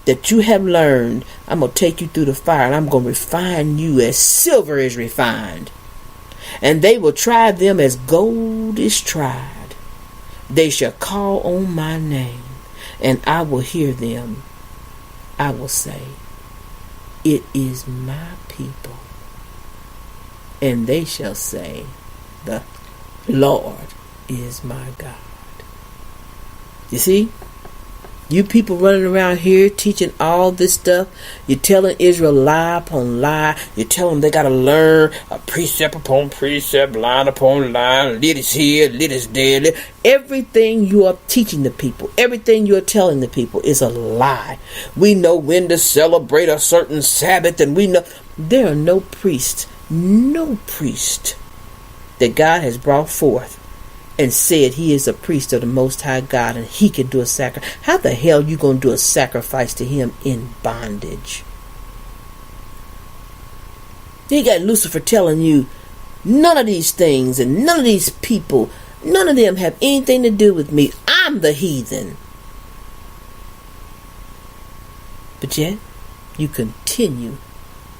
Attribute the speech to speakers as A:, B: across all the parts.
A: that you have learned, I'm going to take you through the fire, and I'm going to refine you as silver is refined. And they will try them as gold is tried. They shall call on my name, and I will hear them. I will say, it is my people. And they shall say, the Lord is my God. You see? You people running around here teaching all this stuff. You're telling Israel lie upon lie. You tell them they got to learn a precept upon precept, line upon line, little here, little there. Everything you are teaching the people, everything you are telling the people is a lie. We know when to celebrate a certain Sabbath, and we know there are no priest that God has brought forth and said he is a priest of the Most High God and he can do a sacrifice. How the hell you going to do a sacrifice to him in bondage? You got Lucifer telling you none of these things and none of these people, none of them have anything to do with me. I'm the heathen. But yet, you continue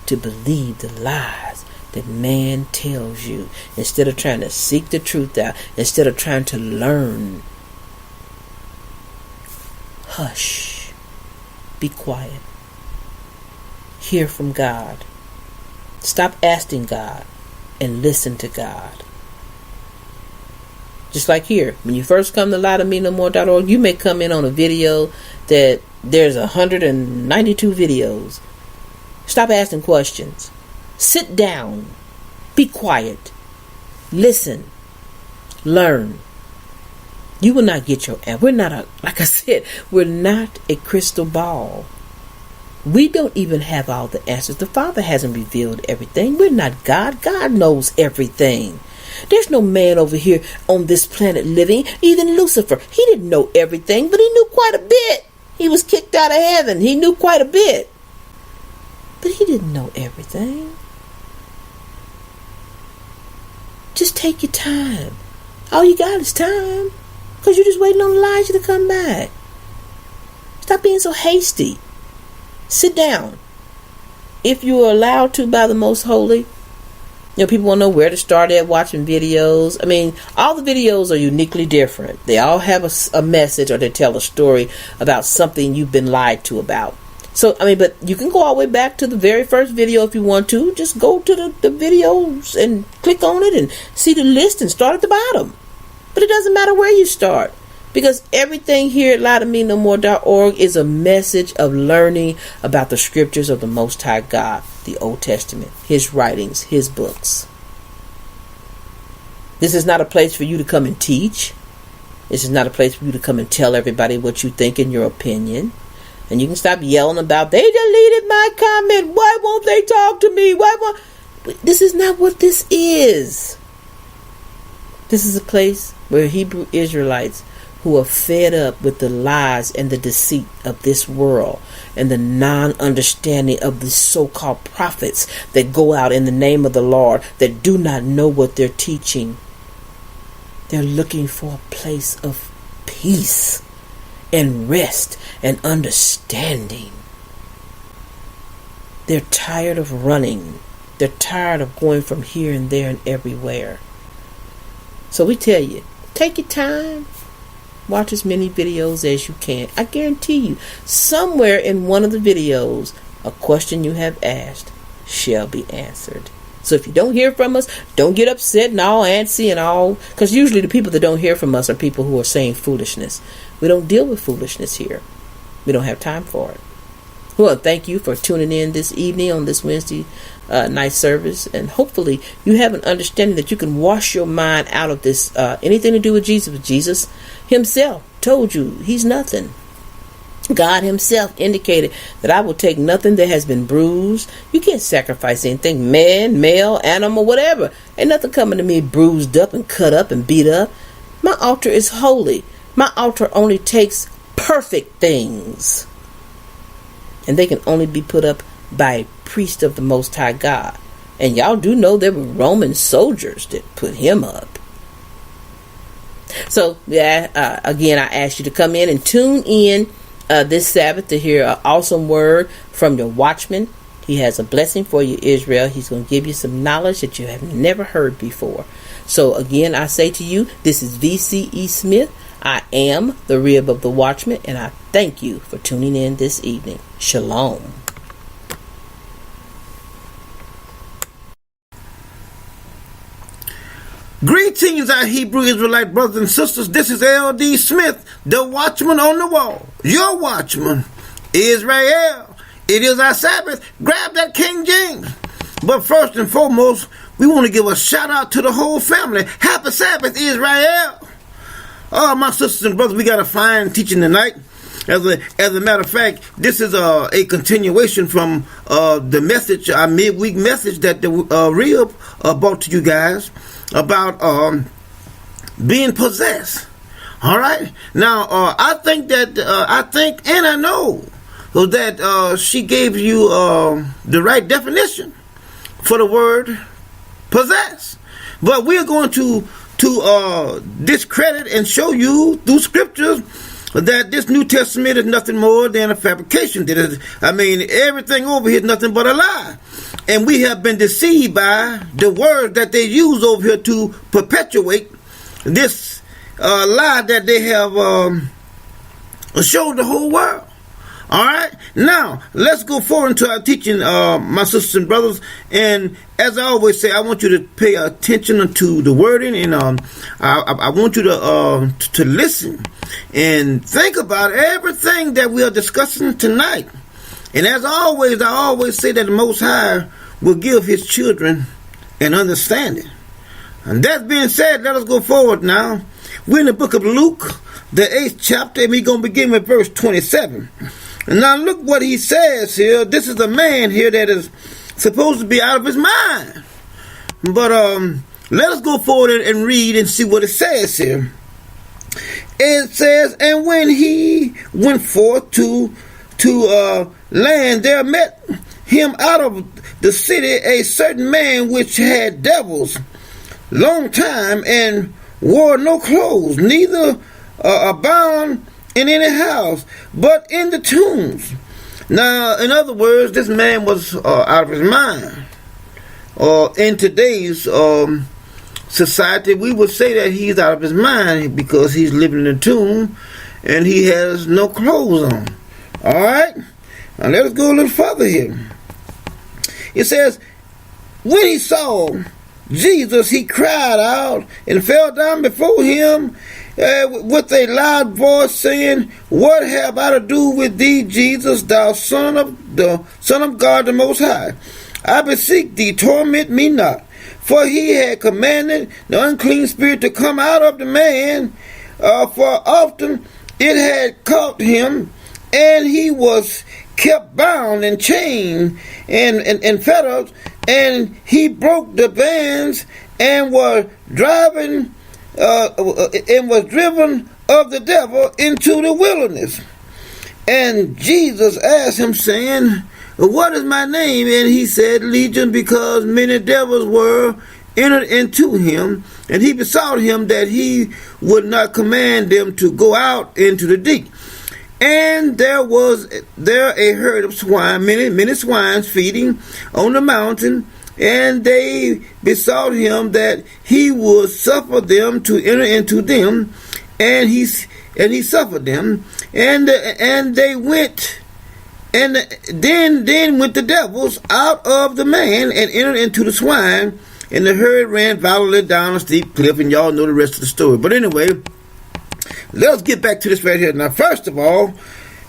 A: to believe the lies that man tells you, instead of trying to seek the truth out, instead of trying to learn. Hush. Be quiet. Hear from God. Stop asking God and listen to God. Just like here, when you first come to LieToMeNoMore.org, you may come in on a video that there's 192 videos. Stop asking questions. Sit down. Be quiet. Listen. Learn. You will not get your answer. We're not like I said, we're not a crystal ball. We don't even have all the answers. The Father hasn't revealed everything. We're not God. God knows everything. There's no man over here on this planet living. Even Lucifer, he didn't know everything, but he knew quite a bit. He was kicked out of heaven. He knew quite a bit. But he didn't know everything. Just take your time. All you got is time. Because you're just waiting on Elijah to come back. Stop being so hasty. Sit down. If you are allowed to by the Most Holy. People want to know where to start at watching videos. I mean, all the videos are uniquely different. They all have a message, or they tell a story about something you've been lied to about. So, but you can go all the way back to the very first video if you want to. Just go to the videos and click on it and see the list and start at the bottom. But it doesn't matter where you start, because everything here at LieToMeNoMore.org is a message of learning about the scriptures of the Most High God, the Old Testament, his writings, his books. This is not a place for you to come and teach. This is not a place for you to come and tell everybody what you think and your opinion. And you can stop yelling about, they deleted my comment. Why won't they talk to me? This is not what this is. This is a place where Hebrew Israelites who are fed up with the lies and the deceit of this world and the non-understanding of the so-called prophets that go out in the name of the Lord, that do not know what they're teaching. They're looking for a place of peace and rest and understanding. They're tired of running. They're tired of going from here and there and everywhere. So we tell you, take your time. Watch as many videos as you can. I guarantee you, somewhere in one of the videos, a question you have asked shall be answered. So if you don't hear from us, don't get upset and all antsy and all. Because usually the people that don't hear from us are people who are saying foolishness. We don't deal with foolishness here. We don't have time for it. Well, thank you for tuning in this evening on this Wednesday night service. And hopefully you have an understanding that you can wash your mind out of this, anything to do with Jesus. But Jesus himself told you he's nothing. God himself indicated that I will take nothing that has been bruised. You can't sacrifice anything, man, male, animal, whatever. Ain't nothing coming to me bruised up and cut up and beat up. My altar is holy. My altar only takes perfect things. And they can only be put up by a priest of the Most High God. And y'all do know there were Roman soldiers that put him up. So, again, I ask you to come in and tune in this Sabbath to hear an awesome word from your watchman. He has a blessing for you, Israel. He's going to give you some knowledge that you have never heard before. So again, I say to you, this is VCE Smith. I am the rib of the watchman, and I thank you for tuning in this evening. Shalom.
B: Greetings, our Hebrew Israelite brothers and sisters. This is L.D. Smith, the watchman on the wall. Your watchman, Israel. It is our Sabbath. Grab that King James. But first and foremost, we want to give a shout out to the whole family. Happy Sabbath, Israel. Oh, my sisters and brothers, we got a fine teaching tonight. As a matter of fact, this is a continuation from the message, our midweek message that the Rib brought to you guys about being possessed. All right. Now, I think and I know that she gave you the right definition for the word possess. But we're going to discredit and show you through scriptures that this New Testament is nothing more than a fabrication. Everything over here is nothing but a lie. And we have been deceived by the word that they use over here to perpetuate this lie that they have showed the whole world. All right. Now, let's go forward into our teaching, my sisters and brothers. And as I always say, I want you to pay attention to the wording, and I want you to listen and think about everything that we are discussing tonight. And as always, I always say that the Most High will give His children an understanding. And that being said, let us go forward now. We're in the book of Luke, the 8th chapter, and we're going to begin with verse 27. And now look what he says here. This is a man here that is supposed to be out of his mind. But let us go forward and read and see what it says here. It says, and when he went forth to land, there met him out of the city a certain man which had devils long time, and wore no clothes, neither abound in any house, but in the tombs. Now, in other words, this man was out of his mind. In today's society, we would say that he's out of his mind because he's living in a tomb and he has no clothes on. All right? Now, let us go a little further here. It says, when he saw Jesus, he cried out and fell down before him with a loud voice, saying, what have I to do with thee, Jesus, thou Son of God the Most High? I beseech thee, torment me not. For he had commanded the unclean spirit to come out of the man, for often it had caught him, and he was kept bound and chained and fetters, and he broke the bands and was driven of the devil into the wilderness. And Jesus asked him, saying, what is my name? And he said, Legion, because many devils were entered into him. And he besought him that he would not command them to go out into the deep. And there was a herd of swine, many swines feeding on the mountain, and they besought him that he would suffer them to enter into them, and he suffered them, and they went, and then went the devils out of the man and entered into the swine, and the herd ran violently down a steep cliff, and y'all know the rest of the story. But anyway, let's get back to this right here. Now, first of all,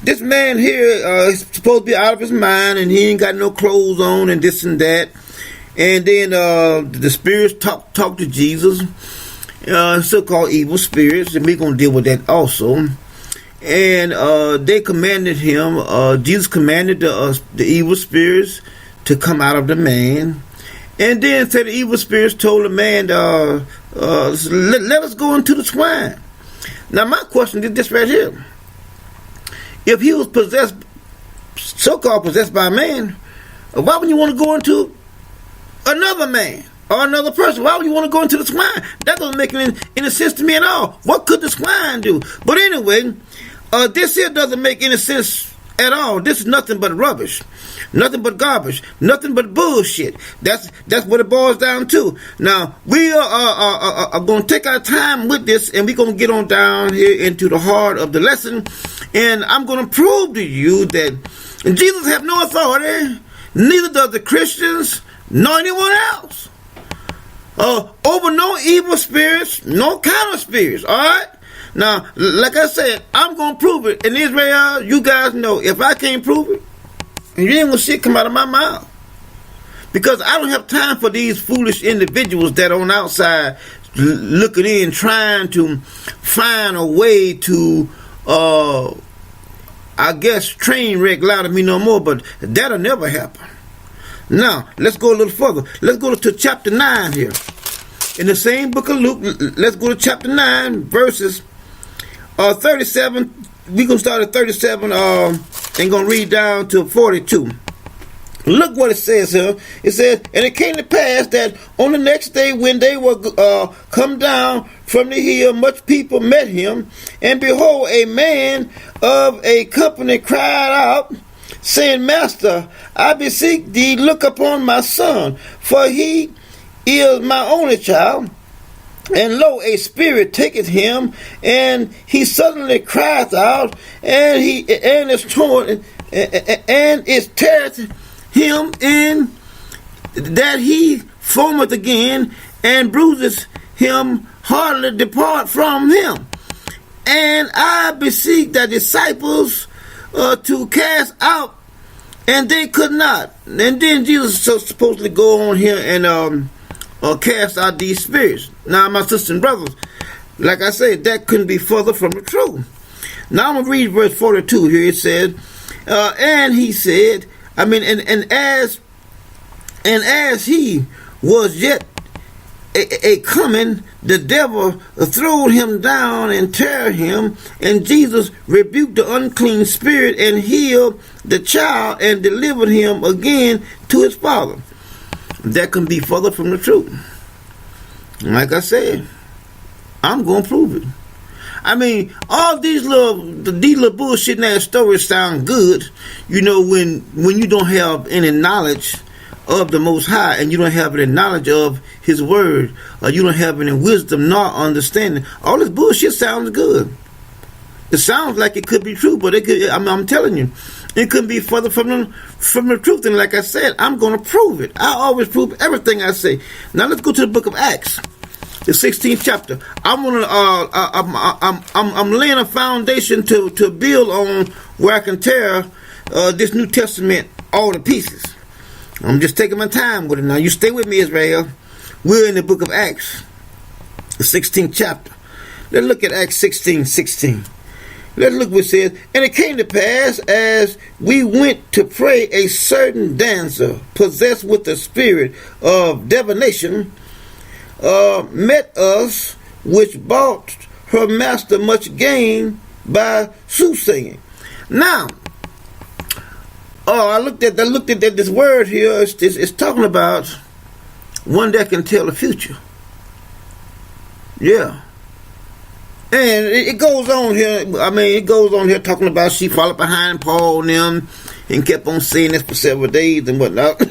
B: this man here is supposed to be out of his mind, and he ain't got no clothes on, and this and that. And then the spirits talk to Jesus, so-called evil spirits, and we're going to deal with that also. And they commanded him, Jesus commanded the evil spirits to come out of the man. And then said the evil spirits told the man, let us go into the swine. Now my question is this right here. If he was possessed, so-called possessed by a man, why would you want to go into another man or another person? Why would you want to go into the swine? That doesn't make any sense to me at all. What could the swine do? But anyway, This here doesn't make any sense at all. This is nothing but rubbish, nothing but garbage, nothing but bullshit. That's what it boils down to. Now we are going to take our time with this, and we're going to get on down here into the heart of the lesson, and I'm going to prove to you that Jesus have no authority, neither does the Christians nor anyone else, over no evil spirits, no counter spirits. All right. Now, like I said, I'm going to prove it. In Israel, you guys know, if I can't prove it, you ain't going to see it come out of my mouth. Because I don't have time for these foolish individuals that are on the outside looking in, trying to find a way to, I guess, train wreck louder me no more. But that'll never happen. Now, let's go a little further. Let's go to chapter 9 here. In the same book of Luke, let's go to chapter 9, verses 37. We're going to start at 37 and going to read down to 42. Look what it says here. It says, and it came to pass that on the next day when they were come down from the hill, much people met him. And behold, a man of a company cried out, saying, Master, I beseech thee, look upon my son, for he is my only child. And lo, a spirit taketh him, and he suddenly crieth out, and is torn, and is teareth him in that he foameth again, and bruises him hardly depart from him. And I beseech the disciples to cast out, and they could not. And then Jesus is supposed to go on here and cast out these spirits. Now, my sisters and brothers, like I said, that couldn't be further from the truth. Now I'm going to read verse 42 here. It said, and he said, and as he was yet a coming, the devil throwed him down and tear him, and Jesus rebuked the unclean spirit and healed the child and delivered him again to his father. That can be further from the truth. Like I said, I'm going to prove it. All these little bullshit ass stories sound good, when you don't have any knowledge of the Most High, and you don't have any knowledge of His Word, or you don't have any wisdom nor understanding. All this bullshit sounds good. It sounds like it could be true, but it could. I'm telling you, it could be further from the truth. And like I said, I'm going to prove it. I always prove everything I say. Now let's go to the book of Acts, the 16th chapter. I'm laying a foundation to build on where I can tear this New Testament all to pieces. I'm just taking my time with it. Now you stay with me, Israel. We're in the book of Acts, the 16th chapter. Let's look at Acts 16:16. Let's look what it says. And it came to pass, as we went to pray, a certain dancer, possessed with the spirit of divination, met us, which bought her master much gain by soothsaying. Now, I looked at this word here. It's talking about one that can tell the future. Yeah. And it goes on here. It goes on here talking about she followed behind Paul and them and kept on saying this for several days and whatnot.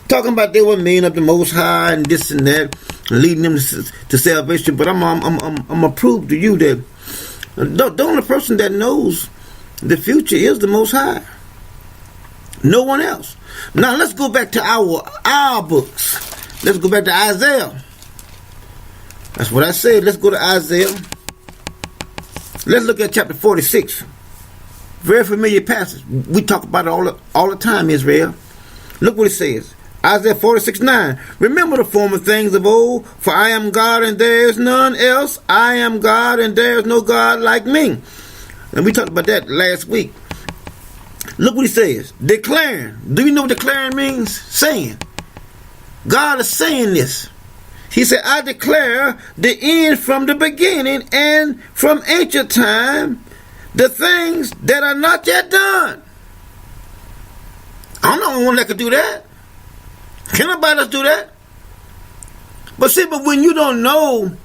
B: Talking about they were men of the Most High and this and that, leading them to salvation. But I'm gonna prove to you that the only person that knows the future is the Most High. No one else. Now let's go back to our books. Let's go back to Isaiah. That's what I said. Let's go to Isaiah. Let's look at chapter 46. Very familiar passage. We talk about it all the time, Israel. Look what it says. Isaiah 46:9. Remember the former things of old, for I am God and there is none else. I am God and there is no God like me. And we talked about that last week. Look what he says. Declaring. Do you know what declaring means? Saying. God is saying this. He said, I declare the end from the beginning and from ancient time, the things that are not yet done. I'm not the one that could do that. Can nobody else do that? But when you don't know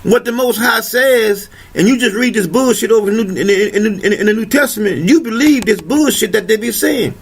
B: what the Most High says, and you just read this bullshit over in the New Testament, you believe this bullshit that they be saying.